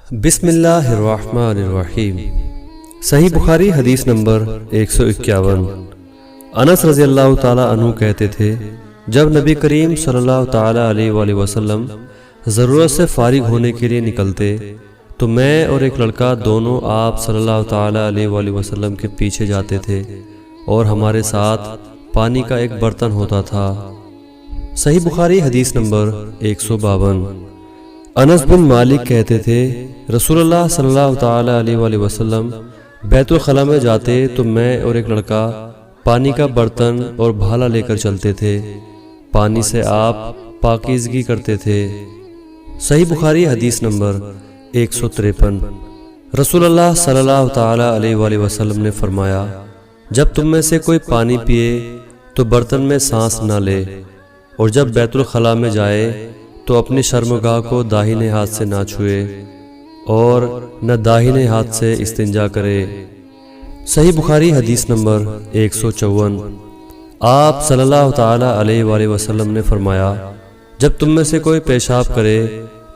بسم اللہ الرحمن الرحیم۔ صحیح بخاری حدیث نمبر 151۔ انس رضی اللہ تعالی عنہ کہتے تھے، جب نبی کریم صلی اللہ تعالی علیہ وآلہ وسلم ضرورت سے فارغ ہونے کے لیے نکلتے تو میں اور ایک لڑکا دونوں آپ صلی اللہ تعالی علیہ وآلہ وسلم کے پیچھے جاتے تھے اور ہمارے ساتھ پانی کا ایک برتن ہوتا تھا۔ صحیح بخاری حدیث نمبر 152۔ انس بن مالک کہتے تھے، رسول اللہ صلی اللہ تعالی علیہ وآلہ وسلم بیت الخلاء میں جاتے تو میں اور ایک لڑکا پانی کا برتن اور بھالا لے کر چلتے تھے، پانی سے آپ پاکیزگی کرتے تھے۔ صحیح بخاری حدیث نمبر 153۔ رسول اللہ صلی اللہ تعالی علیہ وآلہ وسلم نے فرمایا، جب تم میں سے کوئی پانی پیے تو برتن میں سانس نہ لے، اور جب بیت الخلاء میں جائے تو اپنی شرمگاہ کو داہنے ہاتھ سے نہ چھوئے اور نہ داہنے ہاتھ سے استنجا کرے۔ صحیح بخاری حدیث نمبر 154۔ آپ صلی اللہ تعالی علیہ وآلہ وسلم نے فرمایا، جب تم میں سے کوئی پیشاب کرے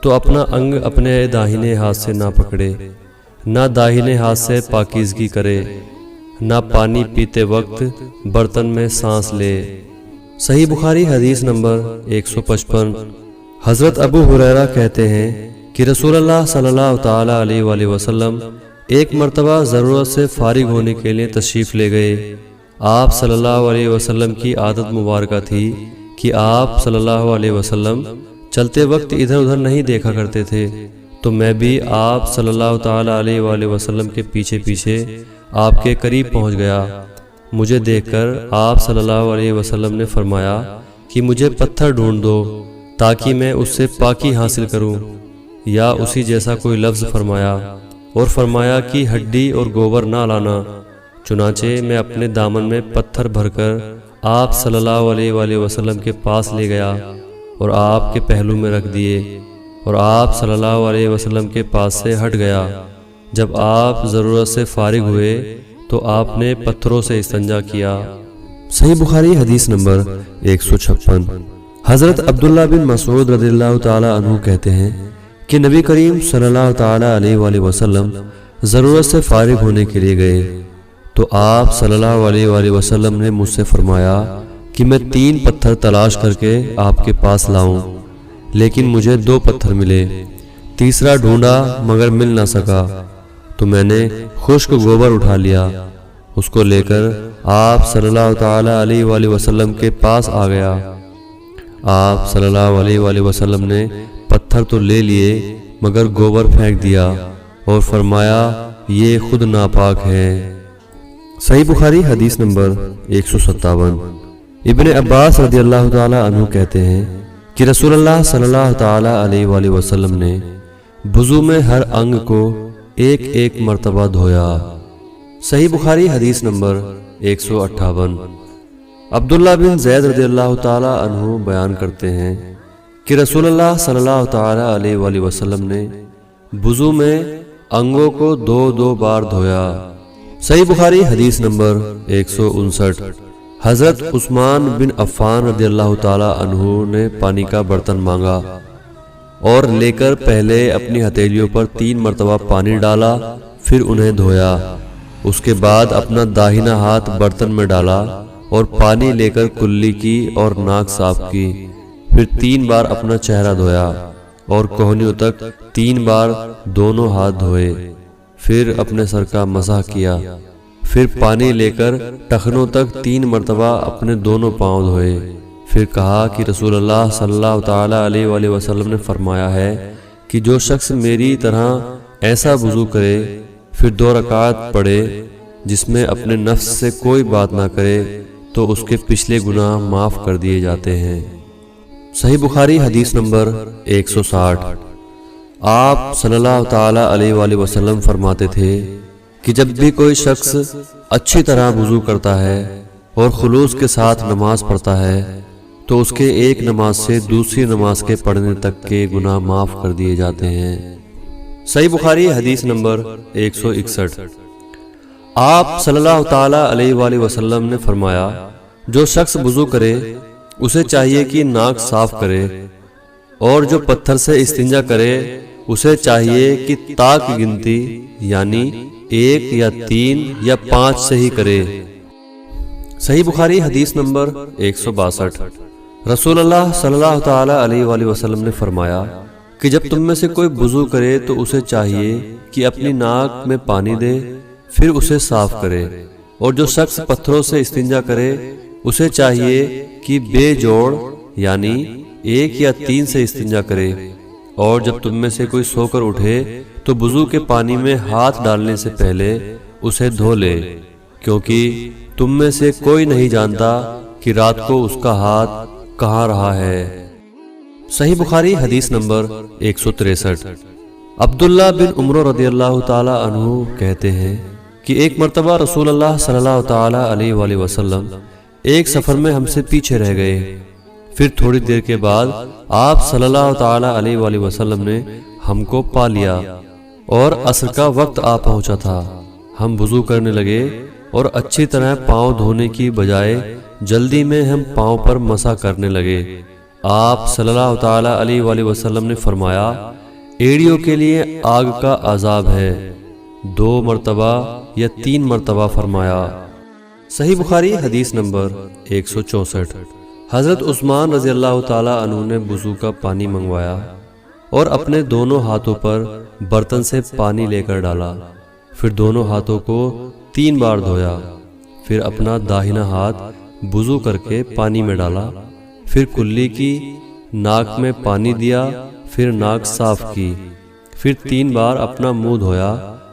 تو اپنا انگ اپنے داہنے ہاتھ سے نہ پکڑے، نہ داہنے ہاتھ سے پاکیزگی کرے، نہ پانی پیتے وقت برتن میں سانس لے۔ صحیح بخاری حدیث نمبر 155۔ حضرت ابو ہریرہ کہتے ہیں کہ رسول اللہ صلی اللہ تعالی علیہ وآلہ وسلم ایک مرتبہ ضرورت سے فارغ ہونے کے لیے تشریف لے گئے۔ آپ صلی اللہ علیہ وسلم کی عادت مبارکہ تھی کہ آپ صلی اللہ علیہ وسلم چلتے وقت ادھر ادھر نہیں دیکھا کرتے تھے، تو میں بھی آپ صلی اللہ تعالی علیہ وآلہ وسلم کے پیچھے پیچھے آپ کے قریب پہنچ گیا۔ مجھے دیکھ کر آپ صلی اللہ علیہ وسلم نے فرمایا کہ مجھے پتھر ڈھونڈ دو تاکہ میں اس سے پاکی حاصل کروں، یا اسی جیسا کوئی لفظ فرمایا، اور فرمایا کہ ہڈی اور گوبر نہ لانا۔ چنانچہ میں اپنے دامن میں پتھر بھر کر آپ صلی اللہ علیہ وآلہ وسلم کے پاس لے گیا اور آپ کے پہلو میں رکھ دیے، اور آپ صلی اللہ علیہ وسلم کے پاس سے ہٹ گیا۔ جب آپ ضرورت سے فارغ ہوئے تو آپ نے پتھروں سے استنجا کیا۔ صحیح بخاری حدیث نمبر 156۔ حضرت عبداللہ بن مسعود رضی اللہ تعالی عنہ کہتے ہیں کہ نبی کریم صلی اللہ تعالی علیہ وآلہ وسلم ضرورت سے فارغ ہونے کے لیے گئے تو آپ صلی اللہ علیہ وآلہ وسلم نے مجھ سے فرمایا کہ میں 3 پتھر تلاش کر کے آپ کے پاس لاؤں، لیکن مجھے 2 پتھر ملے، تیسرا ڈھونڈا مگر مل نہ سکا، تو میں نے خشک گوبر اٹھا لیا، اس کو لے کر آپ صلی اللہ تعالی علیہ وآلہ وسلم کے پاس آ گیا۔ آپ صلی اللہ علیہ وآلہ وسلم نے پتھر تو لے لیے مگر گوبر پھینک دیا اور فرمایا، یہ خود ناپاک ہے۔ صحیح بخاری حدیث نمبر 157۔ ابن عباس رضی اللہ تعالی عنہ کہتے ہیں کہ رسول اللہ صلی اللہ تعالی علیہ وآلہ وسلم نے وضو میں ہر انگ کو ایک ایک مرتبہ دھویا۔ صحیح بخاری حدیث نمبر 158۔ عبداللہ بن زید رضی اللہ تعالی عنہ بیان کرتے ہیں کہ رسول اللہ صلی اللہ تعالی علیہ وآلہ وسلم نے وضو میں انگوں کو 2 بار دھویا۔ صحیح بخاری حدیث نمبر 159۔ حضرت عثمان بن عفان رضی اللہ تعالی عنہ نے پانی کا برتن مانگا اور لے کر پہلے اپنی ہتھیلیوں پر 3 مرتبہ پانی ڈالا، پھر انہیں دھویا، اس کے بعد اپنا داہنا ہاتھ برتن میں ڈالا اور پانی لے کر کلی کی اور ناک صاف کی، پھر 3 بار اپنا چہرہ دھویا اور کوہنیوں تک 3 بار دونوں ہاتھ دھوئے، پھر اپنے سر کا مسح کیا، پھر پانی لے کر ٹخنوں تک 3 مرتبہ اپنے دونوں پاؤں دھوئے، پھر کہا کہ رسول اللہ صلی اللہ تعالی علیہ وآلہ وسلم نے فرمایا ہے کہ جو شخص میری طرح ایسا وضو کرے پھر 2 رکعت پڑھے جس میں اپنے نفس سے کوئی بات نہ کرے تو اس کے پچھلے گناہ معاف کر دیے جاتے ہیں۔ صحیح بخاری حدیث نمبر 160۔ آپ صلی اللہ تعالی علیہ وآلہ وسلم فرماتے تھے کہ جب بھی کوئی شخص اچھی طرح وضو کرتا ہے اور خلوص کے ساتھ نماز پڑھتا ہے تو اس کے ایک نماز سے دوسری نماز کے پڑھنے تک کے گناہ معاف کر دیے جاتے ہیں۔ صحیح بخاری حدیث نمبر 161۔ آپ صلی اللہ تعالی علیہ وآلہ وسلم نے فرمایا، جو شخص وضو کرے اسے چاہیے کہ ناک صاف کرے، اور جو پتھر سے استنجا کرے اسے چاہیے کہ تا کی گنتی یعنی 1 یا 3 یا 5 سے ہی کرے۔ صحیح بخاری حدیث نمبر 162۔ رسول اللہ صلی اللہ تعالی علیہ وآلہ وسلم نے فرمایا کہ جب تم میں سے کوئی وضو کرے تو اسے چاہیے کہ اپنی ناک میں پانی دے، پھر اسے صاف کرے، اور جو شخص پتھروں سے استنجا کرے اسے چاہیے کہ بے جوڑ یعنی 1 یا 3 سے استنجا کرے، اور جب تم میں سے کوئی سو کر اٹھے تو وضو کے پانی میں ہاتھ ڈالنے سے پہلے اسے دھو لے، کیونکہ تم میں سے کوئی نہیں جانتا کہ رات کو اس کا ہاتھ کہاں رہا ہے۔ صحیح بخاری حدیث نمبر 163۔ عبداللہ بن عمر رضی اللہ تعالی عنہ کہتے ہیں کہ ایک مرتبہ رسول اللہ صلی اللہ تعالی علیہ وآلہ وسلم ایک سفر میں ہم سے پیچھے رہ گئے، پھر تھوڑی دیر کے بعد آپ صلی اللہ تعالی علیہ وآلہ وسلم نے ہم کو پا لیا اور عصر کا وقت آ پہنچا تھا۔ ہم وضو کرنے لگے اور اچھی طرح پاؤں دھونے کی بجائے جلدی میں ہم پاؤں پر مسح کرنے لگے۔ آپ صلی اللہ تعالی علیہ وآلہ وسلم نے فرمایا، ایڑیوں کے لیے آگ کا عذاب ہے، 2 مرتبہ یا 3 مرتبہ فرمایا۔ صحیح بخاری حدیث نمبر 164۔ حضرت عثمان رضی اللہ تعالی عنہ نے وضو کا پانی منگوایا اور اپنے دونوں ہاتھوں پر برتن سے پانی لے کر ڈالا، پھر دونوں ہاتھوں کو 3 بار دھویا، پھر اپنا داہنا ہاتھ وضو کر کے پانی میں ڈالا، پھر کلی کی، ناک میں پانی دیا، پھر ناک صاف کی، پھر 3 بار اپنا منہ دھویا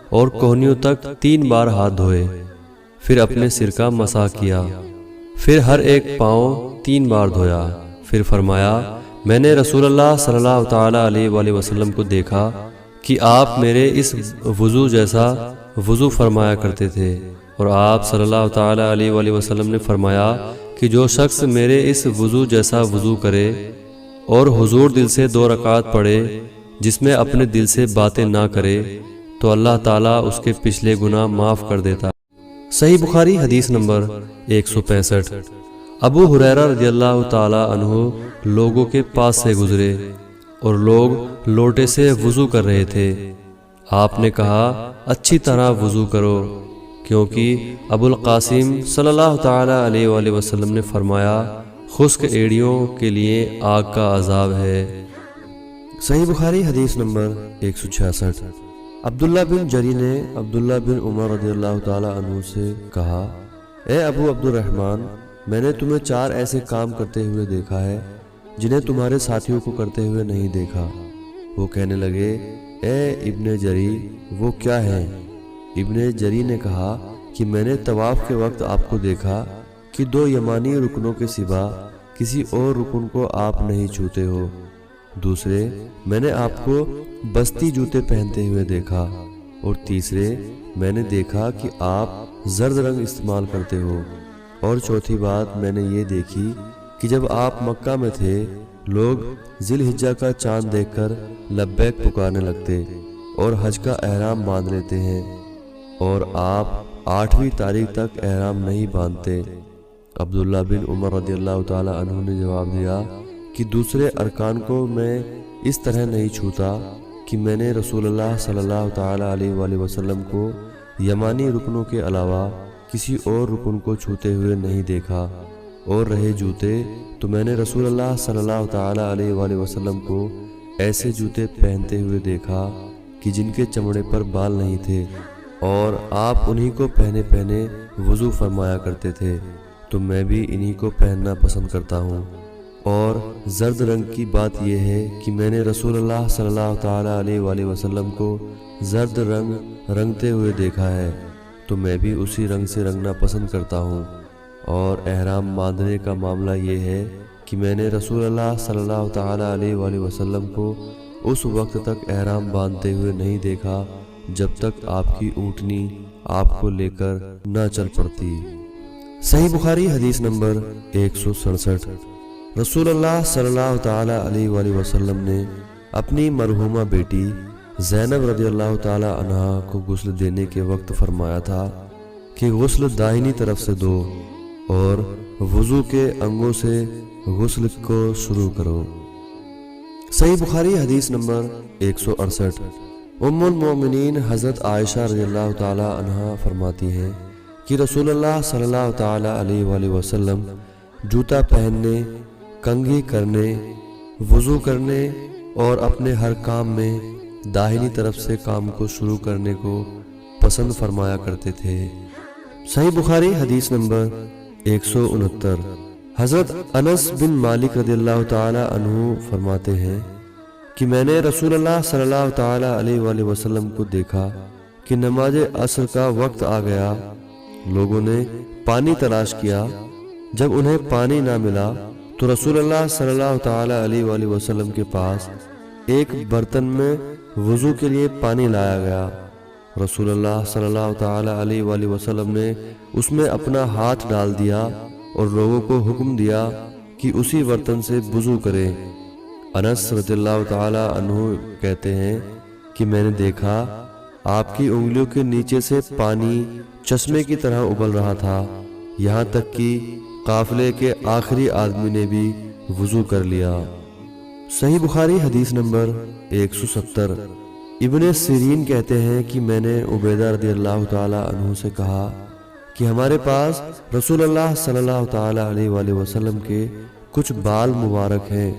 اور کوہنیوں تک 3 بار ہاتھ دھوئے، پھر اپنے سر کا مسح کیا، پھر ہر ایک پاؤں 3 بار دھویا، پھر فرمایا، میں نے رسول اللہ صلی اللہ تعالی علیہ وآلہ وسلم کو دیکھا کہ آپ میرے اس وضو جیسا وضو فرمایا کرتے تھے، اور آپ صلی اللہ تعالی علیہ وآلہ وسلم نے فرمایا کہ جو شخص میرے اس وضو جیسا وضو کرے اور حضور دل سے 2 رکعت پڑھے جس میں اپنے دل سے باتیں نہ کرے تو اللہ تعالیٰ اس کے پچھلے گناہ معاف کر دیتا۔ صحیح بخاری حدیث نمبر 165۔ ابو ہریرہ رضی اللہ تعالی عنہ لوگوں کے پاس سے گزرے اور لوگ لوٹے سے وضو کر رہے تھے۔ آپ نے کہا، اچھی طرح وضو کرو، کیونکہ ابو القاسم صلی اللہ تعالی علیہ وآلہ وسلم نے فرمایا، خشک ایڑیوں کے لیے آگ کا عذاب ہے۔ صحیح بخاری حدیث نمبر 166۔ عبداللہ بن جری نے عبداللہ بن عمر رضی اللہ تعالی عنہ سے کہا، اے ابو عبد الرحمن، میں نے تمہیں 4 ایسے کام کرتے ہوئے دیکھا ہے جنہیں تمہارے ساتھیوں کو کرتے ہوئے نہیں دیکھا۔ وہ کہنے لگے، اے ابن جری، وہ کیا ہے؟ ابن جری نے کہا کہ میں نے طواف کے وقت آپ کو دیکھا کہ 2 یمانی رکنوں کے سوا کسی اور رکن کو آپ نہیں چھوتے ہو۔ دوسرے، میں نے آپ کو بستی جوتے پہنتے ہوئے دیکھا، اور تیسرے، میں نے دیکھا کہ آپ زرد رنگ استعمال کرتے ہو، اور چوتھی بات میں نے یہ دیکھی کہ جب آپ مکہ میں تھے لوگ ذی الحجہ کا چاند دیکھ کر لبیک پکارنے لگتے اور حج کا احرام باندھ لیتے ہیں، اور آپ 8ویں تاریخ تک احرام نہیں باندھتے۔ عبداللہ بن عمر رضی اللہ تعالی عنہ نے جواب دیا کہ دوسرے ارکان کو میں اس طرح نہیں چھوتا کہ میں نے رسول اللہ صلی اللہ تعالی علیہ وآلہ وسلم کو یمانی رکنوں کے علاوہ کسی اور رکن کو چھوتے ہوئے نہیں دیکھا، اور رہے جوتے تو میں نے رسول اللہ صلی اللہ تعالی علیہ وآلہ وسلم کو ایسے جوتے پہنتے ہوئے دیکھا کہ جن کے چمڑے پر بال نہیں تھے، اور آپ انہی کو پہنے پہنے وضو فرمایا کرتے تھے، تو میں بھی انہی کو پہننا پسند کرتا ہوں۔ اور زرد رنگ کی بات یہ ہے کہ میں نے رسول اللہ صلی اللہ تعالی علیہ وآلہ وسلم کو زرد رنگ رنگتے ہوئے دیکھا ہے، تو میں بھی اسی رنگ سے رنگنا پسند کرتا ہوں۔ اور احرام باندھنے کا معاملہ یہ ہے کہ میں نے رسول اللہ صلی اللہ تعالی علیہ وآلہ وسلم کو اس وقت تک احرام باندھتے ہوئے نہیں دیکھا جب تک آپ کی اونٹنی آپ کو لے کر نہ چل پڑتی۔ صحیح بخاری حدیث نمبر 167۔ رسول اللہ صلی اللہ تعالی علیہ وآلہ وسلم نے اپنی مرحومہ بیٹی زینب رضی اللہ تعالی عنہا کو غسل دینے کے وقت فرمایا تھا کہ غسل داہنی طرف سے دو اور وضو کے انگوں سے غسل کو شروع کرو۔ صحیح بخاری حدیث نمبر 168۔ ام المومنین حضرت عائشہ رضی اللہ تعالی عنہا فرماتی ہیں کہ رسول اللہ صلی اللہ تعالی علیہ وآلہ وسلم جوتا پہننے، کنگھی کرنے، وضو کرنے اور اپنے ہر کام میں داہنی طرف سے کام کو شروع کرنے کو پسند فرمایا کرتے تھے۔ صحیح بخاری حدیث نمبر 169۔ حضرت انس بن مالک رضی اللہ تعالی عنہ فرماتے ہیں کہ میں نے رسول اللہ صلی اللہ تعالی علیہ وآلہ وسلم کو دیکھا کہ نماز عصر کا وقت آ گیا۔ لوگوں نے پانی تلاش کیا، جب انہیں پانی نہ ملا تو رسول اللہ صلی اللہ تعالی علیہ وآلہ وسلم کے پاس ایک برتن میں وضو کے لیے پانی لایا گیا۔ رسول اللہ صلی اللہ تعالی علیہ وآلہ وسلم نے اس میں اپنا ہاتھ ڈال دیا اور لوگوں کو حکم دیا کہ اسی برتن سے وضو کرے۔ انس رضی اللہ تعالی عنہ کہتے ہیں کہ میں نے دیکھا آپ کی انگلیوں کے نیچے سے پانی چشمے کی طرح ابل رہا تھا، یہاں تک کہ قافلے کے آخری آدمی نے بھی وضو کر لیا۔ صحیح بخاری حدیث نمبر 170۔ ابن سیرین کہتے ہیں کہ میں نے عبیدہ رضی اللہ تعالی عنہ سے کہا کہ ہمارے پاس رسول اللہ صلی اللہ تعالی علیہ وآلہ وسلم کے کچھ بال مبارک ہیں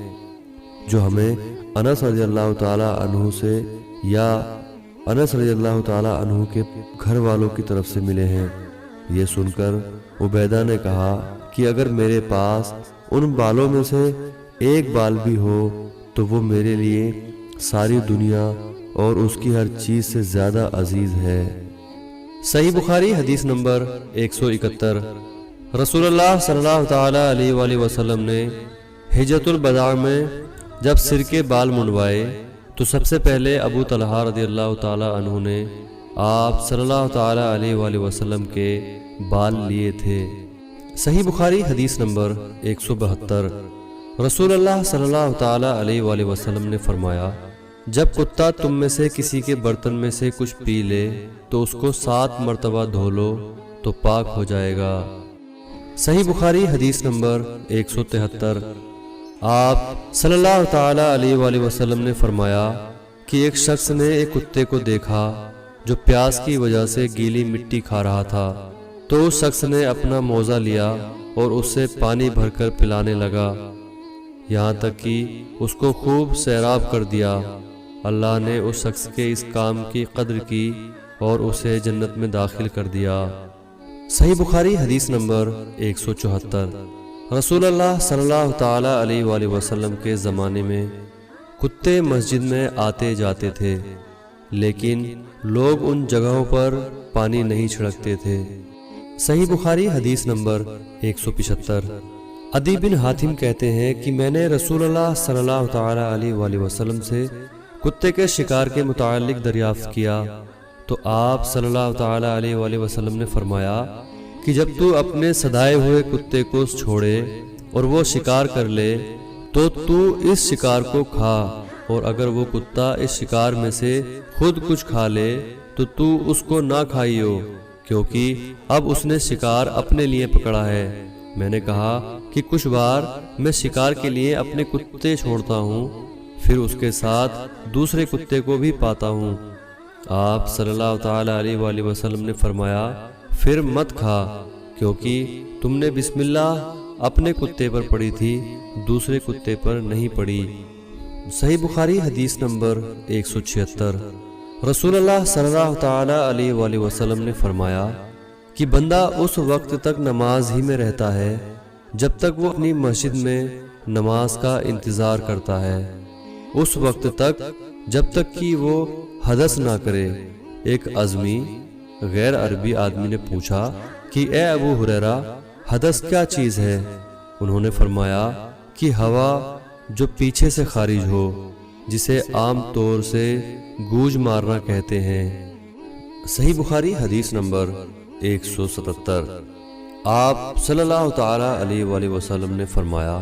جو ہمیں انس رضی اللہ تعالی عنہ سے یا انس رضی اللہ تعالی عنہ کے گھر والوں کی طرف سے ملے ہیں۔ یہ سن کر عبیدہ نے کہا کہ اگر میرے پاس ان بالوں میں سے ایک بال بھی ہو تو وہ میرے لیے ساری دنیا اور اس کی ہر چیز سے زیادہ عزیز ہے۔ صحیح بخاری حدیث نمبر 171۔ رسول اللہ صلی اللہ تعالی علیہ وآلہ وسلم نے حجۃ الوداع میں جب سر کے بال منڈوائے تو سب سے پہلے ابو طلحہ رضی اللہ تعالی عنہ نے آپ صلی اللہ تعالی علیہ وآلہ وسلم کے بال لیے تھے۔ صحیح بخاری حدیث نمبر 172۔ رسول اللہ صلی اللہ تعالی علیہ وآلہ وسلم نے فرمایا، جب کتا تم میں سے کسی کے برتن میں سے کچھ پی لے تو اس کو 7 مرتبہ دھو لو تو پاک ہو جائے گا۔ صحیح بخاری حدیث نمبر 173۔ آپ صلی اللہ تعالی علیہ وآلہ وسلم نے فرمایا کہ ایک شخص نے ایک کتے کو دیکھا جو پیاس کی وجہ سے گیلی مٹی کھا رہا تھا، تو اس شخص نے اپنا موزہ لیا اور اس سے پانی بھر کر پلانے لگا، یہاں تک کہ اس کو خوب سیراب کر دیا۔ اللہ نے اس شخص کے اس کام کی قدر کی اور اسے جنت میں داخل کر دیا۔ صحیح بخاری حدیث نمبر 174۔ رسول اللہ صلی اللہ تعالی علیہ وآلہ وسلم کے زمانے میں کتے مسجد میں آتے جاتے تھے، لیکن لوگ ان جگہوں پر پانی نہیں چھڑکتے تھے۔ صحیح بخاری حدیث نمبر 175۔ عدی بن حاتم کہتے ہیں کہ میں نے رسول اللہ صلی اللہ تعالی علیہ وآلہ وسلم سے کتے کے شکار کے متعلق دریافت کیا تو آپ صلی اللہ تعالی علیہ وآلہ وسلم نے فرمایا کہ جب تو اپنے سدائے ہوئے کتے کو چھوڑے اور وہ شکار کر لے تو اس شکار کو کھا، اور اگر وہ کتا اس شکار میں سے خود کچھ کھا لے تو اس کو نہ کھائیو، کیونکہ اب اس نے شکار اپنے لیے پکڑا ہے۔ میں نے کہا کہ کچھ بار میں شکار کے لیے اپنے کتے چھوڑتا ہوں، پھر اس کے ساتھ دوسرے کتے کو بھی پاتا ہوں۔ آپ صلی اللہ تعالی علیہ وآلہ وسلم نے فرمایا، پھر مت کھا، کیونکہ تم نے بسم اللہ اپنے کتے پر پڑھی تھی، دوسرے کتے پر نہیں پڑھی۔ صحیح بخاری حدیث نمبر 176۔ رسول اللہ صلی اللہ تعالی علیہ وآلہ وسلم نے فرمایا کہ بندہ اس وقت تک نماز ہی میں رہتا ہے جب تک وہ اپنی مسجد میں نماز کا انتظار کرتا ہے، اس وقت تک جب تک کہ وہ حدث نہ کرے۔ ایک عزمی غیر عربی آدمی نے پوچھا کہ اے ابو ہریرہ، حدث کیا چیز ہے؟ انہوں نے فرمایا کہ ہوا جو پیچھے سے خارج ہو، جسے عام طور سے گوج مارنا کہتے ہیں۔ صحیح بخاری حدیث نمبر 177۔ آپ صلی اللہ تعالی علیہ وآلہ وسلم نے فرمایا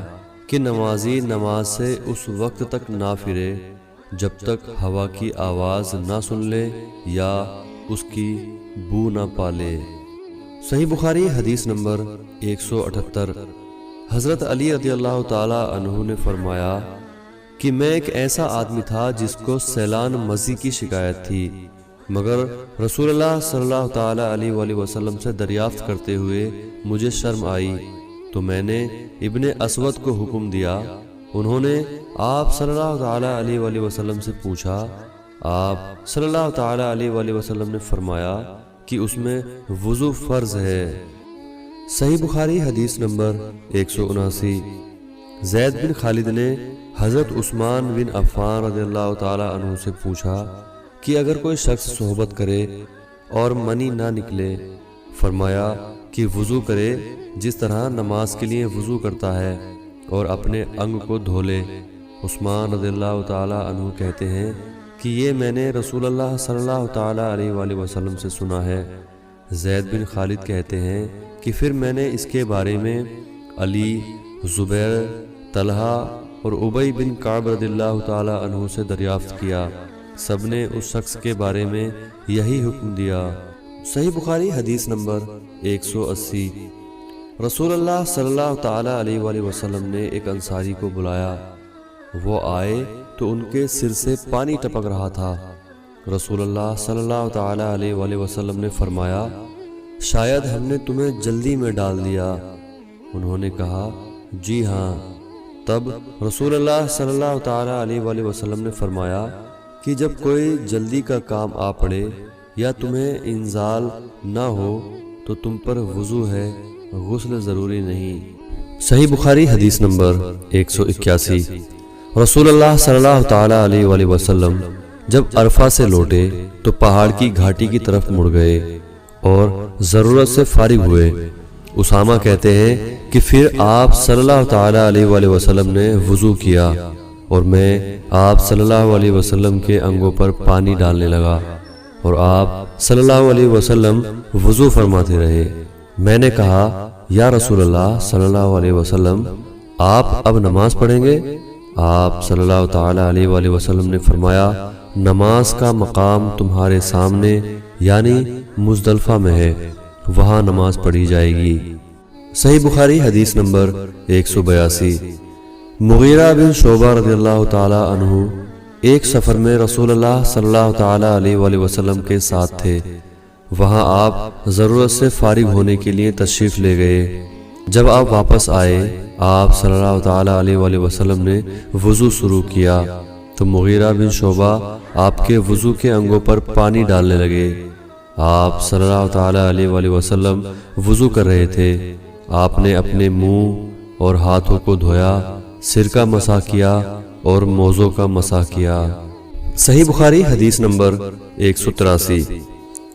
کہ نمازی نماز سے اس وقت تک نہ پھرے جب تک ہوا کی آواز نہ سن لے یا اس کی بو نہ پالے۔ صحیح بخاری حدیث نمبر 178۔ حضرت علی رضی اللہ تعالی عنہ نے فرمایا کہ میں ایک ایسا آدمی تھا جس کو سیلان مزی کی شکایت تھی، مگر رسول اللہ صلی اللہ تعالی علیہ وآلہ وسلم سے دریافت کرتے ہوئے مجھے شرم آئی تو میں نے ابن اسود کو حکم دیا۔ انہوں نے آپ صلی اللہ تعالی علیہ وآلہ وسلم سے پوچھا۔ آپ صلی اللہ تعالی علیہ وآلہ وسلم نے فرمایا کہ اس میں وضو فرض ہے۔ صحیح بخاری حدیث نمبر 179۔ زید بن خالد نے حضرت عثمان بن عفان رضی اللہ تعالی عنہ سے پوچھا کہ اگر کوئی شخص صحبت کرے اور منی نہ نکلے، فرمایا کہ وضو کرے جس طرح نماز کے لیے وضو کرتا ہے اور اپنے انگ کو دھو لے۔ عثمان رضی اللہ تعالی عنہ کہتے ہیں کہ یہ میں نے رسول اللہ صلی اللہ تعالی علیہ وآلہ وسلم سے سنا ہے۔ زید بن خالد کہتے ہیں کہ پھر میں نے اس کے بارے میں علی، زبیر، طلحہ اور ابی بن کعب رضی اللہ تعالی عنہ سے دریافت کیا، سب نے اس شخص کے بارے میں یہی حکم دیا۔ صحیح بخاری حدیث نمبر 180۔ رسول اللہ صلی اللہ تعالی علیہ وآلہ وسلم نے ایک انصاری کو بلایا۔ وہ آئے تو ان کے سر سے پانی ٹپک رہا تھا۔ رسول اللہ صلی اللہ تعالی علیہ وآلہ وسلم نے فرمایا، شاید ہم نے تمہیں جلدی میں ڈال دیا۔ انہوں نے کہا، جی ہاں۔ تب رسول اللہ صلی اللہ تعالی علیہ وآلہ وسلم نے فرمایا کہ جب کوئی جلدی کا کام آ پڑے یا تمہیں انزال نہ ہو تو تم پر وضو ہے، غسل ضروری نہیں۔ صحیح بخاری حدیث نمبر 181۔ رسول اللہ صلی اللہ تعالی علیہ وآلہ وسلم جب عرفہ سے لوٹے تو پہاڑ کی گھاٹی کی طرف مڑ گئے اور ضرورت سے فارغ ہوئے۔ اسامہ کہتے ہیں کہ پھر آپ صلی اللہ تعالی علیہ وآلہ وسلم نے وضو کیا اور میں آپ صلی اللہ علیہ وسلم کے انگوں پر پانی ڈالنے لگا اور آپ صلی اللہ علیہ وسلم وضو فرماتے رہے۔ میں نے کہا، یا رسول اللہ صلی اللہ علیہ وسلم، آپ اب نماز پڑھیں گے؟ آپ صلی اللہ تعالی علیہ وآلہ وسلم نے فرمایا، نماز کا مقام تمہارے سامنے یعنی مزدلفہ میں ہے، وہاں نماز پڑھی جائے گی۔ صحیح بخاری حدیث نمبر 182۔ مغیرہ بن شعبہ رضی اللہ تعالی عنہ ایک سفر میں رسول اللہ صلی اللہ تعالی علیہ وآلہ وسلم کے ساتھ تھے۔ وہاں آپ ضرورت سے فارغ ہونے کے لیے تشریف لے گئے۔ جب آپ واپس آئے، آپ صلی اللہ تعالی علیہ وآلہ وسلم نے وضو شروع کیا تو مغیرہ بن شعبہ آپ کے وضو کے انگوں پر پانی ڈالنے لگے۔ آپ صلی اللہ تعالی علیہ وآلہ وسلم وضو کر رہے تھے۔ آپ نے اپنے منہ اور ہاتھوں کو دھویا، سر کا مسح کیا اور موزوں کا مسح کیا۔ صحیح بخاری حدیث نمبر 183۔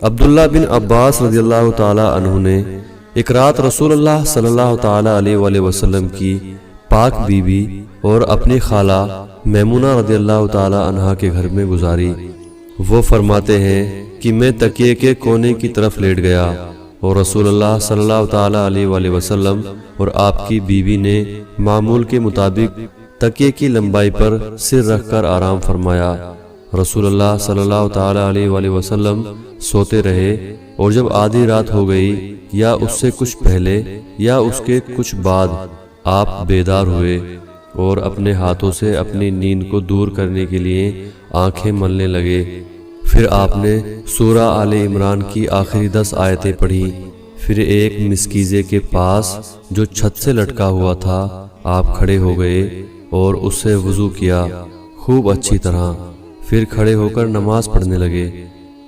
عبداللہ بن عباس رضی اللہ تعالی عنہ نے ایک رات رسول اللہ صلی اللہ تعالی علیہ وآلہ وسلم کی پاک بی بی اور اپنی خالہ میمونہ رضی اللہ تعالی عنہا کے گھر میں گزاری۔ وہ فرماتے ہیں کہ میں تکیے کے کونے کی طرف لیٹ گیا اور رسول اللہ صلی اللہ تعالی علیہ وآلہ وسلم اور آپ کی بیوی نے معمول کے مطابق تکیے کی لمبائی پر سر رکھ کر آرام فرمایا۔ رسول اللہ صلی اللہ تعالی علیہ وآلہ وسلم سوتے رہے اور جب آدھی رات ہو گئی یا اس سے کچھ پہلے یا اس کے کچھ بعد آپ بیدار ہوئے اور اپنے ہاتھوں سے اپنی نیند کو دور کرنے کے لیے آنکھیں ملنے لگے۔ پھر آپ نے سورہ آل عمران کی آخری 10 آیتیں پڑھی۔ پھر ایک مسکیزے کے پاس جو چھت سے لٹکا ہوا تھا آپ کھڑے ہو گئے اور اس سے وضو کیا خوب اچھی طرح، پھر کھڑے ہو کر نماز پڑھنے لگے۔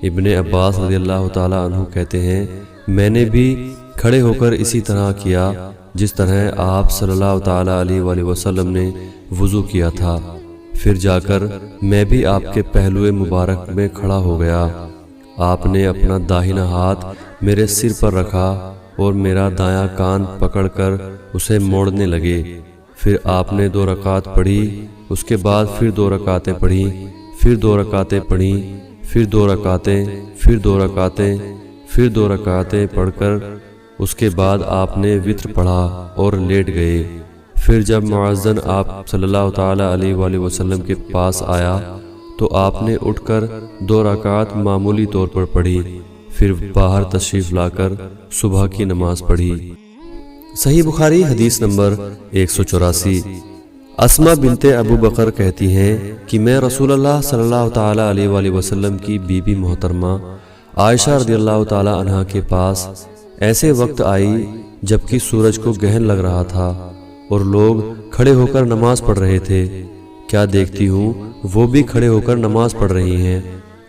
ابن عباس رضی اللہ تعالی عنہ کہتے ہیں، میں نے بھی کھڑے ہو کر اسی طرح کیا جس طرح آپ صلی اللہ تعالی علیہ وآلہ وسلم نے وضو کیا تھا۔ پھر جا کر میں بھی آپ کے پہلو مبارک میں کھڑا ہو گیا۔ آپ نے اپنا داہنا ہاتھ میرے سر پر رکھا اور میرا دایاں کان پکڑ کر اسے موڑنے لگے۔ پھر آپ نے 2 رکعت پڑھی، اس کے بعد پھر 2 رکعتیں پڑھی، پھر 2 رکعتیں پڑھی، پھر 2 رکعتیں، پھر 2 رکعتیں، پھر 2 رکعتیں پڑھ کر اس کے بعد آپ نے وتر پڑھا اور لیٹ گئے۔ پھر جب مؤذن آپ صلی اللہ تعالی علیہ وآلہ وسلم کے پاس آیا تو آپ نے اٹھ کر 2 رکعت معمولی طور پر پڑھی، پھر باہر تشریف لا کر صبح کی نماز پڑھی۔ صحیح بخاری حدیث نمبر 184۔ اسما بنت ابو بکر کہتی ہیں کہ میں رسول اللہ صلی اللہ تعالیٰ علیہ وآلہ وسلم کی بیوی محترمہ عائشہ رضی اللہ تعالیٰ عنہا کے پاس ایسے وقت آئی جبکہ سورج کو گہن لگ رہا تھا اور لوگ کھڑے ہو کر نماز پڑھ رہے تھے۔ کیا دیکھتی ہوں وہ بھی کھڑے ہو کر نماز پڑھ رہی ہیں۔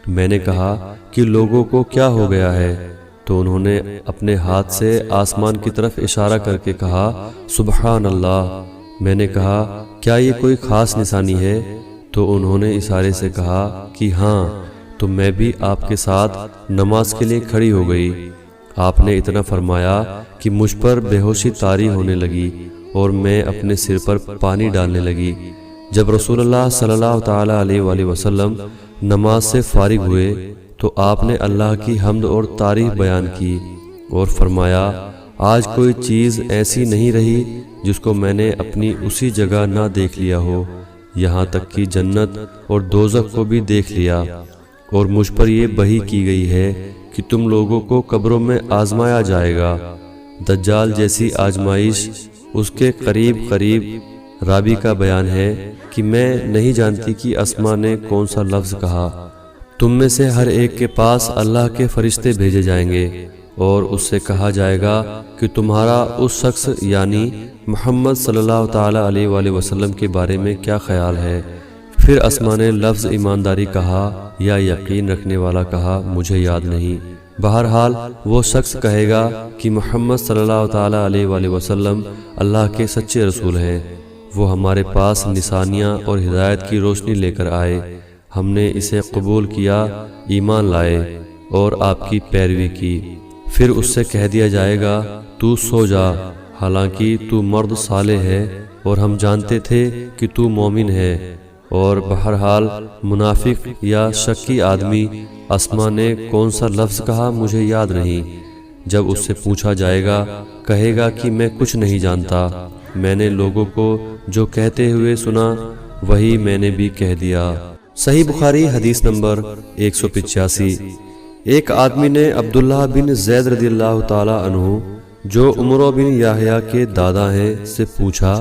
میں نے کہا کہ لوگوں کو کیا ہو گیا ہے؟ تو انہوں نے اپنے ہاتھ سے آسمان کی طرف اشارہ کر کے کہا سبحان اللہ۔ میں نے کہا کیا یہ کوئی خاص نشانی ہے؟ تو انہوں نے اشارے سے کہا کہ ہاں۔ تو میں بھی آپ کے ساتھ نماز کے لیے کھڑی ہو گئی۔ آپ نے اتنا فرمایا کہ مجھ پر بے ہوشی طاری ہونے لگی اور میں اپنے سر پر پانی ڈالنے لگی۔ جب رسول اللہ صلی اللہ تعالیٰ علیہ وآلہ وسلم نماز سے فارغ ہوئے تو آپ نے اللہ کی حمد اور تعریف بیان کی اور فرمایا آج کوئی چیز ایسی نہیں رہی جس کو میں نے اپنی اسی جگہ نہ دیکھ لیا ہو، یہاں تک کہ جنت اور دوزخ کو بھی دیکھ لیا، اور مجھ پر یہ وحی کی گئی ہے کہ تم لوگوں کو قبروں میں آزمایا جائے گا۔ دجال جیسی آزمائش اس کے قریب قریب۔ رابی کا بیان ہے کہ میں نہیں جانتی کہ اسما نے کون سا لفظ کہا۔ تم میں سے ہر ایک کے پاس اللہ کے فرشتے بھیجے جائیں گے اور اس سے کہا جائے گا کہ تمہارا اس شخص یعنی محمد صلی اللہ تعالیٰ علیہ وآلہ وسلم کے بارے میں کیا خیال ہے؟ پھر اسما نے لفظ ایمانداری کہا یا یقین رکھنے والا کہا، مجھے یاد نہیں۔ بہرحال وہ شخص کہے گا کہ محمد صلی اللہ تعالیٰ علیہ وآلہ وسلم اللہ کے سچے رسول ہیں، وہ ہمارے پاس نشانیاں اور ہدایت کی روشنی لے کر آئے، ہم نے اسے قبول کیا، ایمان لائے اور آپ کی پیروی کی۔ پھر اس سے کہہ دیا جائے گا تو سو جا، حالانکہ تو مرد صالح ہے اور ہم جانتے تھے کہ تو مومن ہے۔ اور بہرحال منافق یا شکی آدمی اسما نے کون سا لفظ کہا مجھے یاد نہیں۔ جب اس سے پوچھا جائے گا کہے گا کہ میں کچھ نہیں جانتا، میں نے لوگوں کو جو کہتے ہوئے سنا وہی میں نے بھی کہہ دیا۔ صحیح بخاری حدیث نمبر 185۔ ایک آدمی نے عبداللہ بن زید رضی اللہ تعالیٰ عنہ جو عمر بن یحییٰ کے دادا ہیں سے پوچھا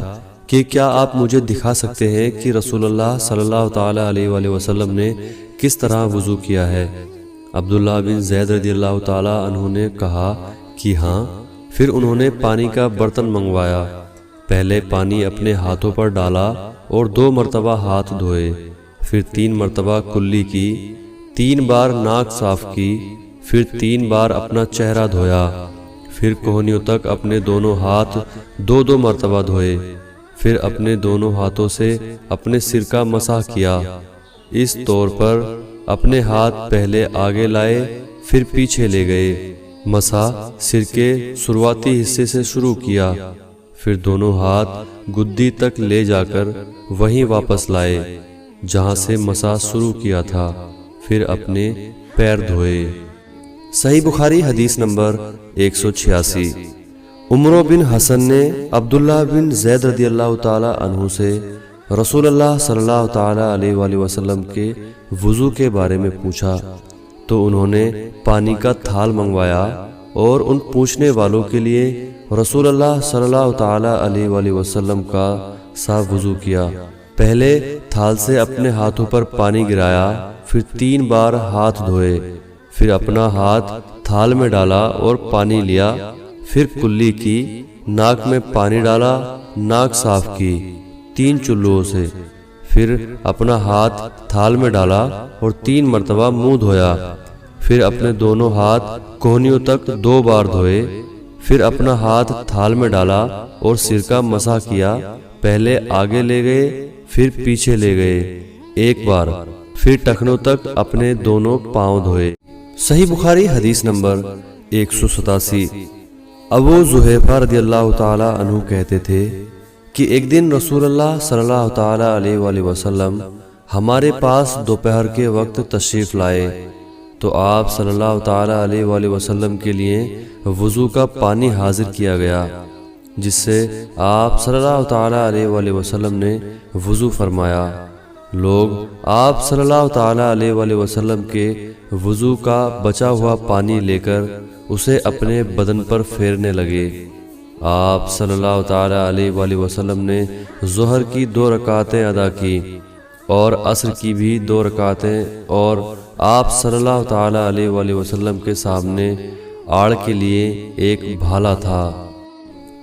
کہ کیا آپ مجھے دکھا سکتے ہیں کہ رسول اللہ صلی اللہ تعالیٰ علیہ وآلہ وسلم نے کس طرح وضو کیا ہے؟ عبداللہ بن زید رضی اللہ تعالیٰ عنہ نے کہا کہ ہاں۔ پھر انہوں نے پانی کا برتن منگوایا، پہلے پانی اپنے ہاتھوں پر ڈالا اور 2 مرتبہ ہاتھ دھوئے، پھر 3 مرتبہ کلی کی، 3 بار ناک صاف کی، پھر 3 بار اپنا چہرہ دھویا، پھر کوہنیوں تک اپنے دونوں ہاتھ 2 مرتبہ دھوئے، پھر اپنے دونوں ہاتھوں سے اپنے سر کا مسح کیا۔ اس طور پر اپنے ہاتھ پہلے آگے لائے پھر پیچھے لے گئے، مسح سر کے شروعاتی حصے سے شروع کیا، پھر دونوں ہاتھ گدی تک لے جا کر وہیں واپس لائے جہاں سے مسح شروع کیا تھا، پھر اپنے پیر دھوئے۔ صحیح بخاری حدیث نمبر 186۔ عمر بن حسن نے عبداللہ بن زید رضی اللہ تعالیٰ عنہ سے رسول اللہ صلی اللہ تعالیٰ علیہ وآلہ وسلم کے وضو کے بارے میں پوچھا تو انہوں نے پانی کا تھال منگوایا اور ان پوچھنے والوں کے لیے رسول اللہ صلی اللہ تعالیٰ علیہ وآلہ وسلم کا صاف وضو کیا۔ پہلے تھال سے اپنے ہاتھوں پر پانی گرایا، پھر 3 بار ہاتھ دھوئے، پھر اپنا ہاتھ تھال میں ڈالا اور پانی لیا، پھر کلی کی، ناک میں پانی ڈالا، ناک صاف کی 3 چلوؤں سے، پھر اپنا ہاتھ تھال میں ڈالا اور 3 مرتبہ منہ دھویا، پھر اپنے دونوں ہاتھ کوہنیوں تک 2 بار دھوئے، پھر اپنا ہاتھ تھال میں ڈالا اور سر کا مسح کیا، پہلے آگے لے گئے پھر پیچھے لے گئے 1 بار، پھر ٹخنوں تک اپنے دونوں پاؤں دھوئے۔ صحیح بخاری حدیث نمبر 187۔ ابو زحیفہ رضی اللہ تعالیٰ عنہ کہتے تھے کہ ایک دن رسول اللہ صلی اللہ تعالیٰ علیہ وآلہ وسلم ہمارے پاس دوپہر کے وقت تشریف لائے تو آپ صلی اللہ تعالیٰ علیہ وآلہ وسلم کے لیے وضو کا پانی حاضر کیا گیا، جس سے آپ صلی اللہ تعالیٰ علیہ وآلہ وسلم نے وضو فرمایا۔ لوگ آپ صلی اللہ تعالیٰ علیہ وآلہ وسلم کے وضو کا بچا ہوا پانی لے کر اسے اپنے بدن پر پھیرنے لگے۔ آپ صلی اللہ تعالیٰ علیہ وآلہ وسلم نے ظہر کی 2 رکعتیں ادا کی اور عصر کی بھی 2 رکعتیں، اور آپ صلی اللہ تعالیٰ علیہ وآلہ وسلم کے سامنے آڑ کے لیے ایک بھالا تھا۔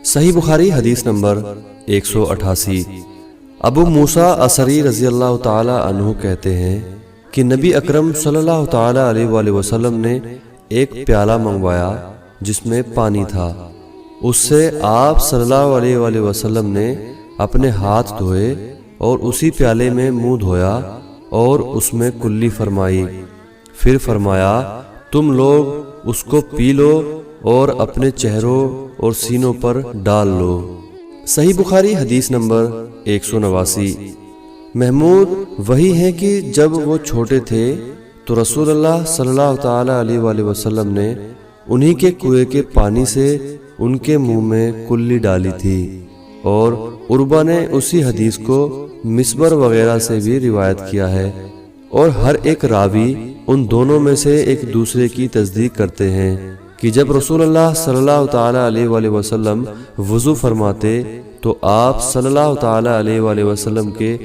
صحیح بخاری حدیث نمبر 188۔ ابو موسیٰ اشعری رضی اللہ تعالیٰ عنہ کہتے ہیں کہ نبی اکرم صلی اللہ تعالیٰ علیہ وآلہ وسلم نے ایک پیالہ منگوایا جس میں پانی تھا۔ اس سے آپ صلی اللہ علیہ وآلہ وسلم نے اپنے ہاتھ دھوئے اور اسی پیالے میں منہ دھویا اور اس میں کلی فرمائی، پھر فرمایا تم لوگ اس کو پی لو اور اپنے چہروں اور سینوں پر ڈال لو۔ صحیح بخاری حدیث نمبر 189۔ محمود وہی ہے کہ جب وہ چھوٹے تھے تو رسول اللہ صلی اللہ تعالیٰ علیہ وآلہ وسلم نے انہی کے کنویں کے پانی سے ان کے منہ میں کلی ڈالی تھی، اور عربہ نے اسی حدیث کو مسبر وغیرہ سے بھی روایت کیا ہے، اور ہر ایک راوی ان دونوں میں سے ایک دوسرے کی تصدیق کرتے ہیں کہ جب رسول اللہ صلی اللہ تعالیٰ علیہ وآلہ وسلم وضو فرماتے تو آپ صلی اللہ تعالیٰ علیہ وآلہ وسلم کے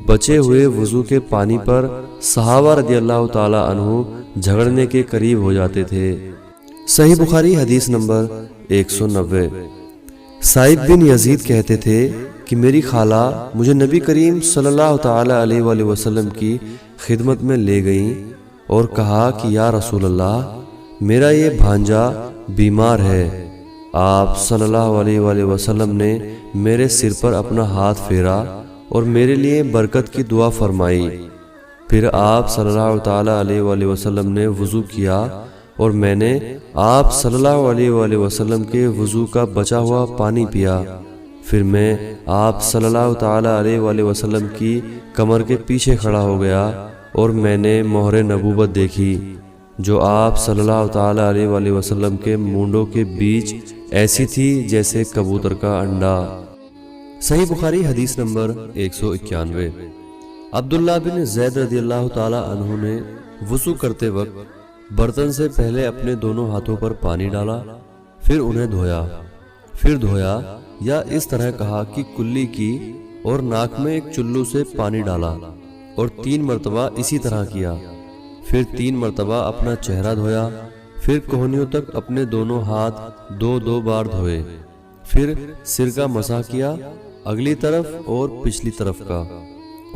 بچے ہوئے وضو کے پانی پر صحابہ رضی اللہ تعالیٰ عنہ جھگڑنے کے قریب ہو جاتے تھے۔ صحیح بخاری حدیث نمبر 190۔ سائب بن یزید کہتے تھے کہ میری خالہ مجھے نبی کریم صلی اللہ تعالیٰ علیہ وآلہ وسلم کی خدمت میں لے گئیں اور کہا کہ یا رسول اللہ، میرا یہ بھانجا بیمار ہے۔ آپ صلی اللہ علیہ وآلہ وسلم نے میرے سر پر اپنا ہاتھ پھیرا اور میرے لیے برکت کی دعا فرمائی۔ پھر آپ صلی اللہ تعالیٰ علیہ وآلہ وسلم نے وضو کیا اور میں نے آپ صلی اللہ علیہ وآلہ وسلم کے وضو کا بچا ہوا پانی پیا۔ پھر میں آپ صلی اللہ تعالیٰ علیہ وآلہ وسلم کی کمر کے پیچھے کھڑا ہو گیا اور میں نے مہر نبوت دیکھی جو آپ صلی اللہ تعالیٰ علیہ وآلہ وسلم کے مونڈوں کے بیچ ایسی تھی جیسے کبوتر کا انڈا۔ صحیح بخاری حدیث نمبر 191۔ عبداللہ بن زید رضی اللہ تعالیٰ عنہ نے وضو کرتے وقت برتن سے پہلے اپنے دونوں ہاتھوں پر پانی ڈالا، پھر انہیں دھویا یا اس طرح کہا کہ کلی کی اور ناک میں ایک چلو سے پانی ڈالا اور 3 مرتبہ اسی طرح کیا، پھر 3 مرتبہ اپنا چہرہ دھویا، پھر کوہنیوں تک اپنے دونوں ہاتھ 2 بار دھوئے، پھر سر کا مسح کیا اگلی طرف اور پچھلی طرف کا،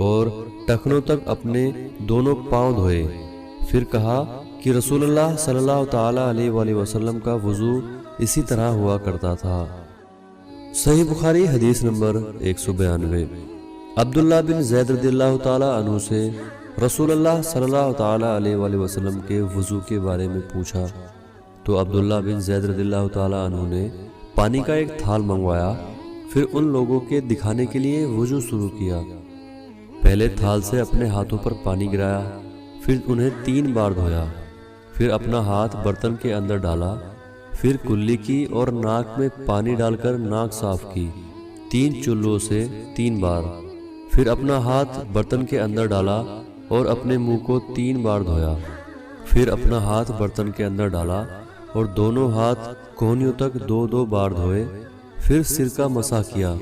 اور ٹخنوں تک اپنے دونوں پاؤں دھوئے، پھر کہا کہ رسول اللہ صلی اللہ تعالیٰ علیہ وآلہ وسلم کا وضو اسی طرح ہوا کرتا تھا۔ صحیح بخاری حدیث نمبر 192۔ عبداللہ بن زید رضی اللہ تعالیٰ عنہ سے رسول اللہ صلی اللہ تعالیٰ علیہ وآلہ وسلم کے وضو کے بارے میں پوچھا تو عبداللہ بن زید رضی اللہ تعالیٰ عنہ نے پانی کا ایک تھال منگوایا، پھر ان لوگوں کے دکھانے کے لیے وضو شروع کیا۔ پہلے تھال سے اپنے ہاتھوں پر پانی گرایا، پھر انہیں 3 بار دھویا، پھر اپنا ہاتھ برتن کے اندر ڈالا، پھر کلی کی اور ناک میں پانی ڈال کر ناک صاف کی 3 چلوں سے 3 بار، پھر اپنا ہاتھ برتن کے اندر ڈالا اور اپنے منہ کو 3 بار دھویا، پھر اپنا ہاتھ برتن کے اندر ڈالا اور دونوں ہاتھ کوہنیوں تک 2 بار دھوئے، پھر سر کا مسح کیا،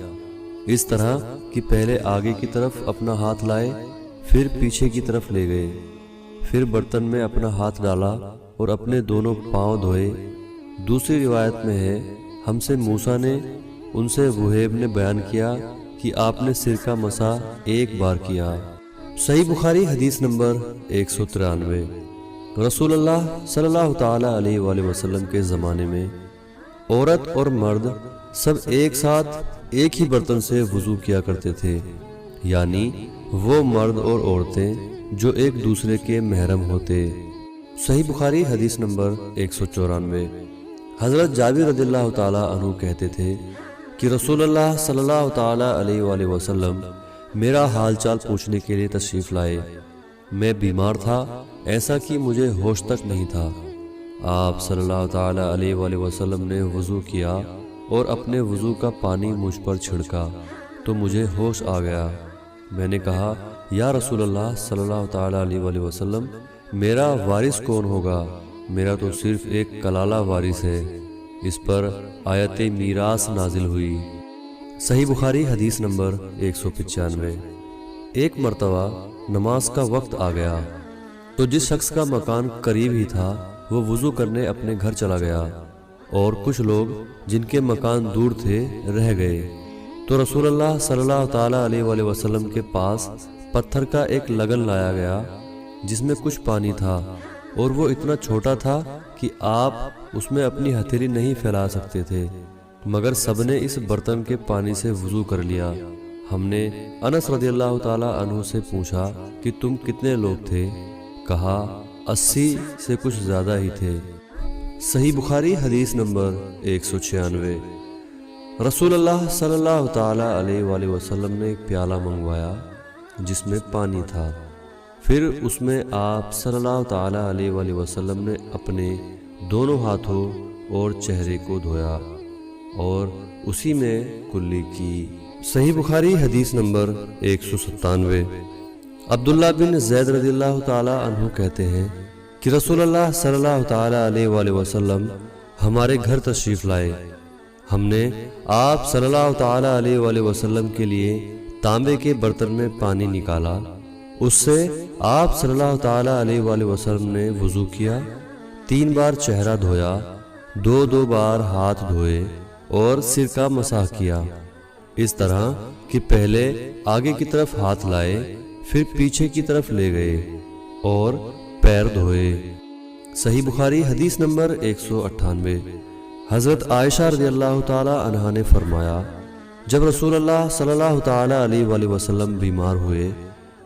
اس طرح کہ پہلے آگے کی طرف اپنا ہاتھ لائے، پھر پیچھے کی طرف لے گئے، پھر برتن میں اپنا ہاتھ ڈالا اور اپنے دونوں پاؤں دھوئے۔ دوسری روایت میں ہے ہم سے موسیٰ نے ان سے وہیب نے بیان کیا کہ آپ نے سر کا مسح 1 بار کیا۔ صحیح بخاری حدیث نمبر 193۔ رسول اللہ صلی اللہ تعالیٰ علیہ وآلہ وسلم کے زمانے میں عورت اور مرد سب ایک ساتھ ایک ہی برتن سے وضو کیا کرتے تھے، یعنی وہ مرد اور عورتیں جو ایک دوسرے کے محرم ہوتے۔ صحیح بخاری حدیث نمبر 194۔ حضرت جابر رضی اللہ تعالیٰ عنہ کہتے تھے کہ رسول اللہ صلی اللہ تعالیٰ علیہ وآلہ وسلم میرا حال چال پوچھنے کے لیے تشریف لائے۔ میں بیمار تھا، ایسا کہ مجھے ہوش تک نہیں تھا۔ آپ صلی اللہ تعالیٰ علیہ وآلہ وسلم نے وضو کیا اور اپنے وضو کا پانی مجھ پر چھڑکا تو مجھے ہوش آ گیا۔ میں نے کہا یا رسول اللہ صلی اللہ تعالیٰ علیہ وآلہ وسلم، میرا وارث کون ہوگا؟ میرا تو صرف ایک کلالہ وارث ہے۔ اس پر آیت میراث نازل ہوئی۔ صحیح بخاری حدیث نمبر 195۔ ایک مرتبہ نماز کا وقت آ گیا تو جس شخص کا مکان قریب ہی تھا وہ وضو کرنے اپنے گھر چلا گیا، اور کچھ لوگ جن کے مکان دور تھے رہ گئے۔ تو رسول اللہ صلی اللہ تعالیٰ علیہ وآلہ وسلم کے پاس پتھر کا ایک لگن لایا گیا جس میں کچھ پانی تھا، اور وہ اتنا چھوٹا تھا کہ آپ اس میں اپنی ہتھیلی نہیں پھیلا سکتے تھے، مگر سب نے اس برتن کے پانی سے وضو کر لیا۔ ہم نے انس رضی اللہ تعالیٰ عنہ سے پوچھا کہ تم کتنے لوگ تھے؟ کہا 80 سے کچھ زیادہ ہی تھے۔ صحیح بخاری حدیث نمبر 196۔ رسول اللہ صلی اللہ تعالیٰ علیہ وآلہ وسلم نے ایک پیالہ منگوایا جس میں پانی تھا، پھر اس میں آپ صلی اللہ تعالیٰ علیہ وآلہ وسلم نے اپنے دونوں ہاتھوں اور چہرے کو دھویا اور اسی میں کلی کی۔ صحیح بخاری حدیث نمبر 197۔ عبداللہ بن زید رضی اللہ تعالیٰ عنہ کہتے ہیں کہ رسول اللہ صلی اللہ تعالیٰ علیہ وآلہ وسلم ہمارے گھر تشریف لائے۔ ہم نے آپ صلی اللہ تعالیٰ علیہ وآلہ وسلم کے لیے تانبے کے برتن میں پانی نکالا، اس سے آپ صلی اللہ تعالیٰ علیہ وآلہ وسلم نے وضو کیا، 3 بار چہرہ دھویا، 2 بار ہاتھ دھوئے اور سر کا مسح کیا، اس طرح کہ پہلے آگے کی طرف ہاتھ لائے، پھر پیچھے کی طرف لے گئے اور پیر دھوئے۔ صحیح بخاری حدیث نمبر 198۔ حضرت عائشہ رضی اللہ تعالی عنہا نے فرمایا، جب رسول اللہ صلی اللہ تعالی علیہ وآلہ وسلم بیمار ہوئے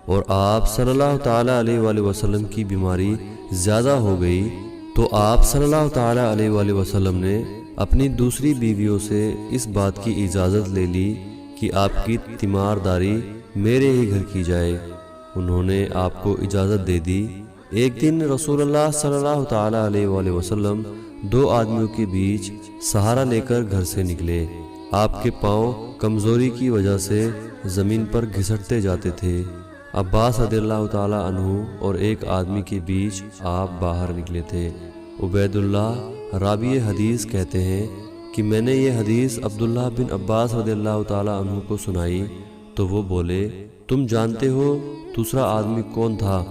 اور آپ صلی اللہ تعالی علیہ وآلہ وسلم کی بیماری زیادہ ہو گئی تو آپ صلی اللہ تعالی علیہ وآلہ وسلم نے اپنی دوسری بیویوں سے اس بات کی اجازت لے لی کہ آپ کی تیمارداری میرے ہی گھر کی جائے۔ انہوں نے آپ کو اجازت دے دی۔ ایک دن رسول اللہ صلی اللہ تعالی علیہ وآلہ وسلم 2 آدمیوں کے بیچ سہارا لے کر گھر سے نکلے۔ آپ کے پاؤں کمزوری کی وجہ سے زمین پر گھسٹتے جاتے تھے۔ عباس رضی اللہ تعالی عنہ اور ایک آدمی کے بیچ آپ باہر نکلے تھے۔ عبید اللہ راوی حدیث کہتے ہیں کہ میں نے یہ حدیث عبداللہ بن عباس رضی اللہ تعالی عنہ کو سنائی تو وہ بولے، تم جانتے ہو دوسرا آدمی کون تھا؟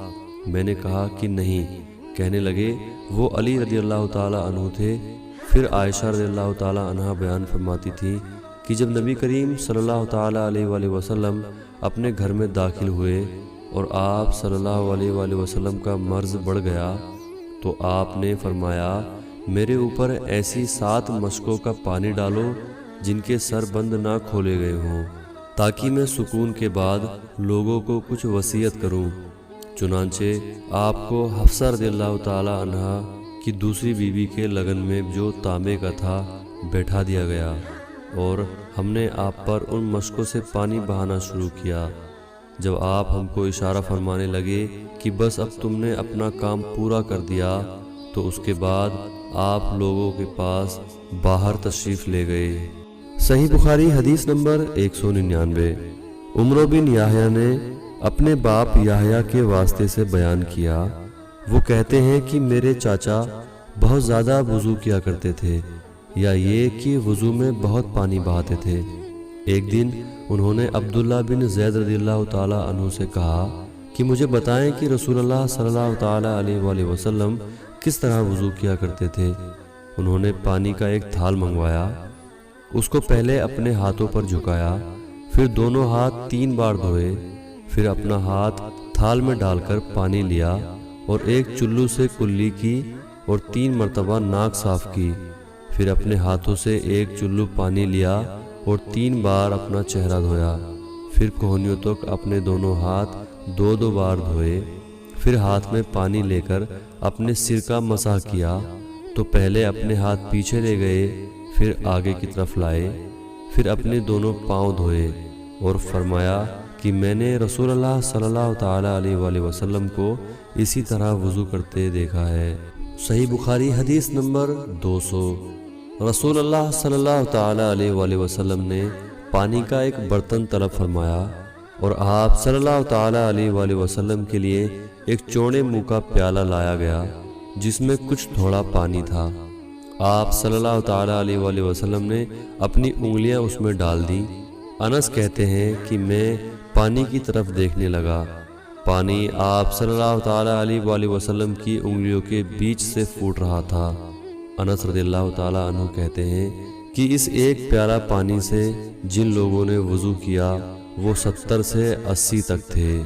میں نے کہا کہ نہیں۔ کہنے لگے وہ علی رضی اللہ تعالی عنہ تھے۔ پھر عائشہ رضی اللہ تعالی عنہ بیان فرماتی تھی کہ جب نبی کریم صلی اللہ تعالی علیہ وآلہ وسلم اپنے گھر میں داخل ہوئے اور آپ صلی اللہ علیہ وآلہ وسلم کا مرض بڑھ گیا تو آپ نے فرمایا، میرے اوپر ایسی 7 مشکوں کا پانی ڈالو جن کے سر بند نہ کھولے گئے ہوں، تاکہ میں سکون کے بعد لوگوں کو کچھ وصیت کروں۔ چنانچہ آپ کو حفصہ رضی اللہ تعالی عنہا کی دوسری بیوی کے لگن میں جو تانبے کا تھا بیٹھا دیا گیا، اور ہم نے آپ پر ان مشکوں سے پانی بہانا شروع کیا۔ جب آپ ہم کو اشارہ فرمانے لگے کہ بس اب تم نے اپنا کام پورا کر دیا تو اس کے بعد آپ لوگوں کے پاس باہر تشریف لے گئے۔ صحیح بخاری حدیث نمبر 199۔ عمر بن یحییٰ نے اپنے باپ یحییٰ کے واسطے سے بیان کیا، وہ کہتے ہیں کہ میرے چاچا بہت زیادہ وضو کیا کرتے تھے، یا یہ کہ وضو میں بہت پانی بہاتے تھے۔ ایک دن انہوں نے عبداللہ بن زید رضی اللہ تعالی عنہ سے کہا کہ مجھے بتائیں کہ رسول اللہ صلی اللہ تعالی علیہ وآلہ وسلم کس طرح وضو کیا کرتے تھے۔ انہوں نے پانی کا ایک تھال منگوایا، اس کو پہلے اپنے ہاتھوں پر جھکایا، پھر دونوں ہاتھ 3 بار دھوئے، پھر اپنا ہاتھ تھال میں ڈال کر پانی لیا اور ایک چلو سے کلی کی اور 3 مرتبہ ناک صاف کی، پھر اپنے ہاتھوں سے ایک چلو پانی لیا اور 3 بار اپنا چہرہ دھویا، پھر کوہنیوں تک اپنے دونوں ہاتھ 2 بار دھوئے، پھر ہاتھ میں پانی لے کر اپنے سر کا مسح کیا تو پہلے اپنے ہاتھ پیچھے لے گئے، پھر آگے کی طرف لائے، پھر اپنے دونوں پاؤں دھوئے اور فرمایا کہ میں نے رسول اللہ صلی اللہ تعالی علیہ وآلہ وسلم کو اسی طرح وضو کرتے دیکھا ہے۔ صحیح بخاری حدیث نمبر 200۔ رسول اللہ صلی اللہ تعالی علیہ وآلہ وسلم نے پانی کا ایک برتن طلب فرمایا اور آپ صلی اللہ تعالی علیہ وآلہ وسلم کے لیے ایک چوڑے منہ کا پیالہ لایا گیا جس میں کچھ تھوڑا پانی تھا۔ آپ صلی اللہ تعالیٰ علیہ وآلہ وسلم نے اپنی انگلیاں اس میں ڈال دیں۔ انس کہتے ہیں کہ میں پانی کی طرف دیکھنے لگا، پانی آپ صلی اللہ تعالیٰ علیہ وآلہ وسلم کی انگلیوں کے بیچ سے پھوٹ رہا تھا۔ انس رضی اللہ تعالیٰ عنہ کہتے ہیں کہ اس ایک پیالہ پانی سے جن لوگوں نے وضو کیا وہ 70 سے 80 تک تھے۔